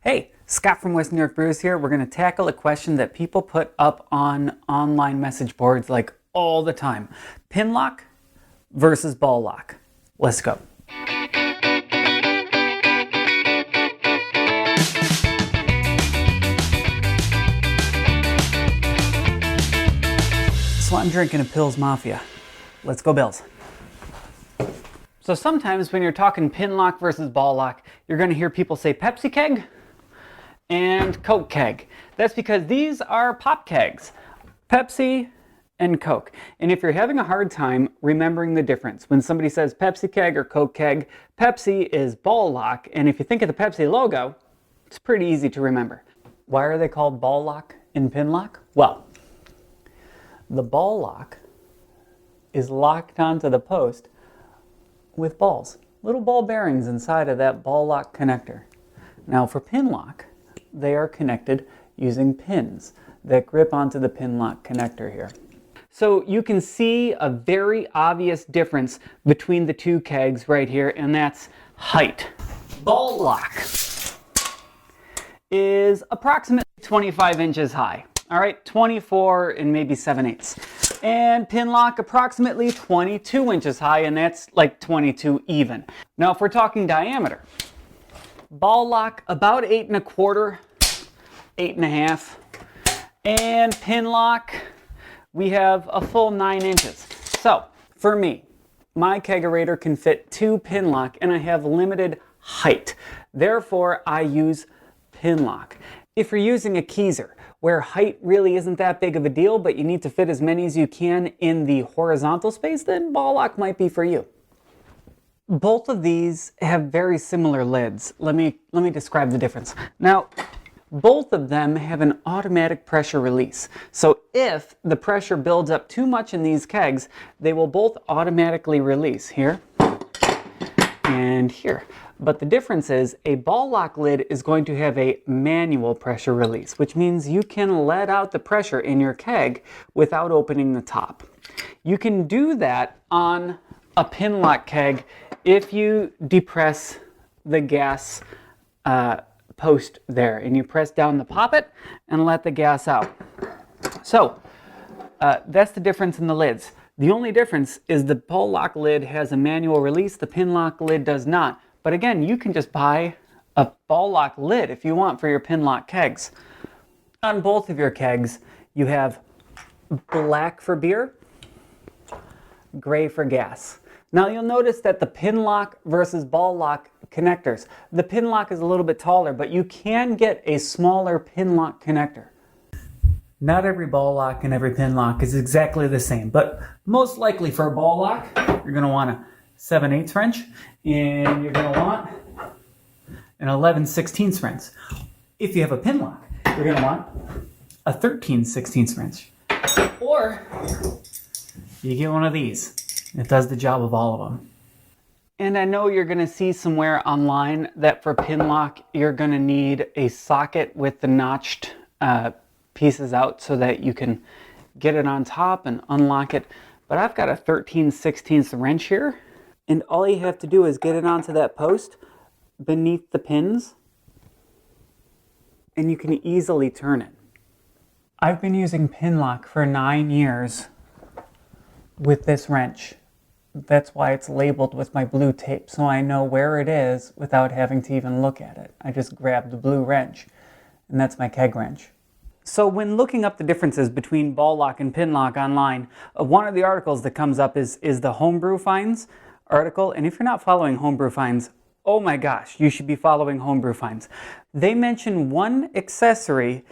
Hey, Scott from West New York Brewers here. We're going to tackle a question that people put up on online message boards like all the time. Pin lock versus ball lock. Let's go. So I'm drinking a Pils Mafia. Let's go Bills. So sometimes when you're talking pin lock versus ball lock, you're going to hear people say Pepsi keg and Coke keg. That's because these are pop kegs, Pepsi and Coke. And if you're having a hard time remembering the difference, when somebody says Pepsi keg or Coke keg, Pepsi is ball lock. And if you think of the Pepsi logo, it's pretty easy to remember. Why are they called ball lock and pin lock? Well, the ball lock is locked onto the post with balls, little ball bearings inside of that ball lock connector. Now for pin lock, they are connected using pins that grip onto the pin lock connector here. So you can see a very obvious difference between the two kegs right here, and that's height. Ball lock is approximately 25 inches high. All right, 24 and maybe 7/8. And pin lock approximately 22 inches high, and that's like 22 even. Now if we're talking diameter, ball lock about 8 1/4, 8 1/2, and pin lock we have a full 9 inches. So for me, my kegerator can fit 2 pin lock, and I have limited height. Therefore, I use pin lock. If you're using a Keezer, where height really isn't that big of a deal, but you need to fit as many as you can in the horizontal space, then ball lock might be for you. Both of these have very similar lids. Let me describe the difference. Now, both of them have an automatic pressure release. So if the pressure builds up too much in these kegs, they will both automatically release here and here. But the difference is a ball lock lid is going to have a manual pressure release, which means you can let out the pressure in your keg without opening the top. You can do that on a pin lock keg if you depress the gas post there and you press down the poppet and let the gas out. So that's the difference in the lids. The only difference is the ball lock lid has a manual release, the pin lock lid does not. But again, you can just buy a ball lock lid if you want for your pin lock kegs. On both of your kegs, you have black for beer, gray for gas. Now you'll notice that the pin lock versus ball lock connectors, the pin lock is a little bit taller, but you can get a smaller pin lock connector. Not every ball lock and every pin lock is exactly the same, but most likely for a ball lock, you're going to want a 7/8 wrench, and you're going to want an 11/16 wrench. If you have a pin lock, you're going to want a 13/16 wrench. Or you get one of these. It does the job of all of them. And I know you're going to see somewhere online that for pin lock, you're going to need a socket with the notched pieces out so that you can get it on top and unlock it. But I've got a 13/16 wrench here. And all you have to do is get it onto that post beneath the pins, and you can easily turn it. I've been using pin lock for 9 years with this wrench. That's why it's labeled with my blue tape, so I know where it is without having to even look at it. I just grab the blue wrench, and that's my keg wrench. So when looking up the differences between ball lock and pin lock online, one of the articles that comes up is the Homebrew Finds article. And if you're not following Homebrew Finds, oh my gosh, you should be following Homebrew Finds. They mention one accessory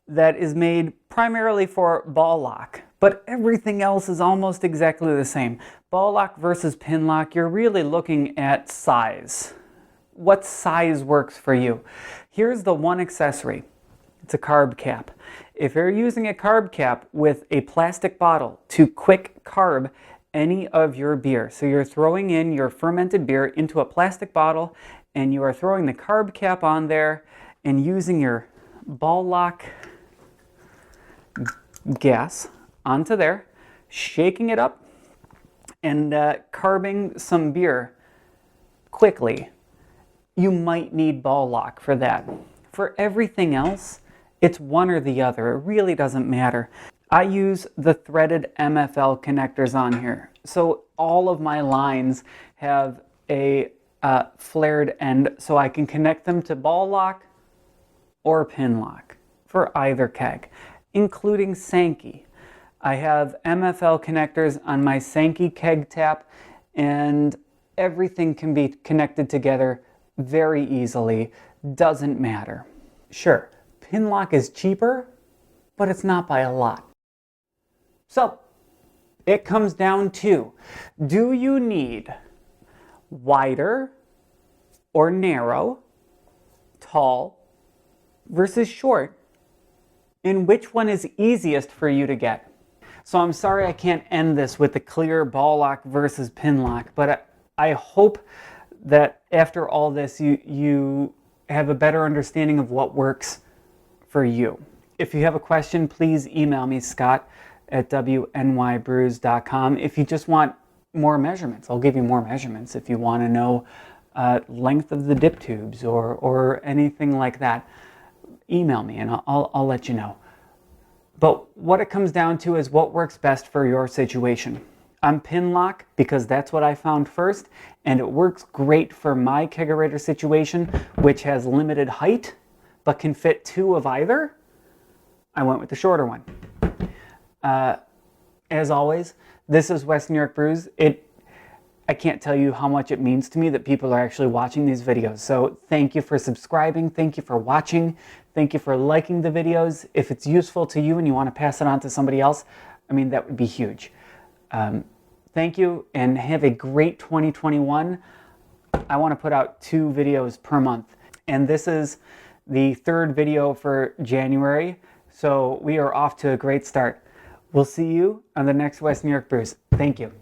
that is made primarily for ball lock, but everything else is almost exactly the same. Ball lock versus pin lock, you're really looking at size. What size works for you? Here's the one accessory. It's a carb cap. If you're using a carb cap with a plastic bottle to quick carb any of your beer, so you're throwing in your fermented beer into a plastic bottle and you are throwing the carb cap on there and using your ball lock gas onto there, shaking it up and carbing some beer quickly, you might need ball lock for that. For everything else, it's one or the other. It really doesn't matter. I use the threaded MFL connectors on here. So all of my lines have a flared end, so I can connect them to ball lock or pin lock for either keg, including Sankey. I have MFL connectors on my Sankey keg tap, and everything can be connected together very easily. Doesn't matter. Sure, pin lock is cheaper, but it's not by a lot. So, it comes down to, do you need wider or narrow, tall versus short, and which one is easiest for you to get? So I'm sorry I can't end this with the clear ball lock versus pin lock, but I hope that after all this you have a better understanding of what works for you. If you have a question, please email me, scott@wnybrews.com. If you just want more measurements, I'll give you more measurements. If you want to know length of the dip tubes or anything like that, email me and I'll let you know. But what it comes down to is what works best for your situation. I'm pin lock because that's what I found first, and it works great for my kegerator situation, which has limited height but can fit 2 of either. I went with the shorter one. As always, this is West New York Brews. I can't tell you how much it means to me that people are actually watching these videos. So thank you for subscribing. Thank you for watching. Thank you for liking the videos. If it's useful to you and you want to pass it on to somebody else, I mean, that would be huge. Thank you and have a great 2021. I want to put out 2 videos per month. And this is the 3rd video for January. So we are off to a great start. We'll see you on the next West New York Brews. Thank you.